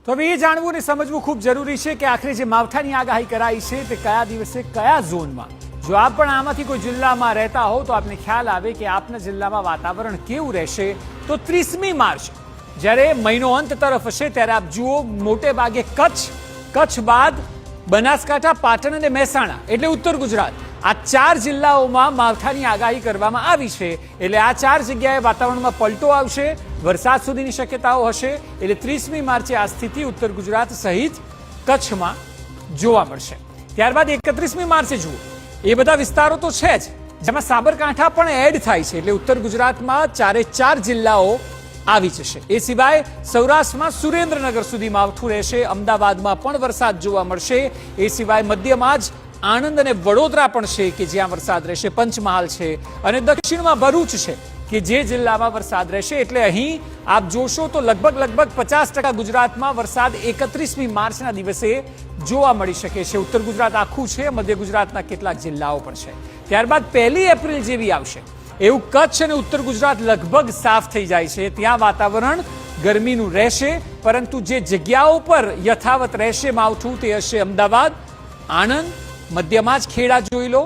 તો હવે એ જાણવું અને સમજવું ખૂબ જરૂરી છે કે આખરે જે માવઠાની આગાહી કરાઈ છે તે કયા દિવસે કયા ઝોનમાં। જો આપ પણ આમાંથી કોઈ જિલ્લામાં રહેતા હો તો આપને ખ્યાલ આવે કે આપના જિલ્લામાં વાતાવરણ કેવું રહેશે। તો 30મી માર્ચ જ્યારે મહિનો અંત તરફ હશે ત્યારે આપ જુઓ મોટે ભાગે કચ્છ બાદ બનાસકાંઠા, પાટણ અને મહેસાણા એટલે ઉત્તર ગુજરાત આ 4 જિલ્લાઓમાં માવઠાની આગાહી કરવામાં આવી છે। એટલે આ 4 જગ્યાએ વાતાવરણમાં પલટો આવશે, વરસાદ સુધીની શક્યતાઓ હશે। એટલે 30મી માર્ચે આ સ્થિતિ ઉત્તર ગુજરાત સહિત કચ્છમાં જોવા મળશે। ત્યારબાદ 31મી માર્ચે જુઓ એ બધા વિસ્તારો તો છે જ, જેમાં સાબરકાંઠા પણ એડ થાય છે। એટલે ઉત્તર ગુજરાતમાં 4 જિલ્લાઓ આવી જશે। એ સિવાય સૌરાષ્ટ્રમાં સુરેન્દ્રનગર સુધી માવઠું રહેશે, અમદાવાદમાં પણ વરસાદ જોવા મળશે। એ સિવાય મધ્યમાં જ આણંદ અને વડોદરા પણ છે કે જ્યાં વરસાદ રહેશે, પંચમહાલ છે અને દક્ષિણમાં ભરૂચ છે કે જે જિલ્લામાં વરસાદ રહેશે। એટલે અહીં આપ જોશો તો લગભગ 50% ગુજરાતમાં વરસાદ 31મી માર્ચના દિવસે જોવા મળી શકે છે। ઉત્તર ગુજરાત આખું છે, મધ્ય ગુજરાતના કેટલાક જિલ્લાઓ પણ છે। ત્યારબાદ 1 એપ્રિલ જેવી આવશે એવું કચ્છ અને ઉત્તર ગુજરાત લગભગ સાફ થઈ જાય છે। ત્યાં વાતાવરણ ગરમીનું રહેશે, પરંતુ જે જગ્યાઓ પર યથાવત રહેશે માવઠું તે હશે અમદાવાદ, આણંદ, મધ્યમાં જ ખેડા જોઈ લો,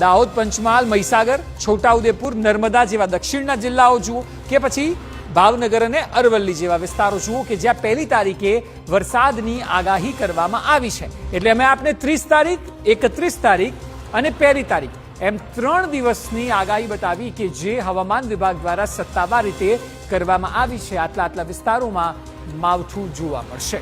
દાહોદ, પંચમહાલ, મહીસાગર, છોટાઉદેપુર, નર્મદા જેવા દક્ષિણના જિલ્લાઓ જુઓ કે પછી ભાવનગર અને અરવલ્લી જેવા વિસ્તારો જુઓ કે જ્યાં 1 તારીખે વરસાદની આગાહી કરવામાં આવી છે। એટલે અમે આપને 30 તારીખ, 31 તારીખ અને 1 તારીખ એમ 3 દિવસની આગાહી બતાવી કે જે હવામાન વિભાગ દ્વારા સત્તાવાર રીતે કરવામાં આવી છે। આટલા વિસ્તારોમાં માવઠું જોવા મળશે।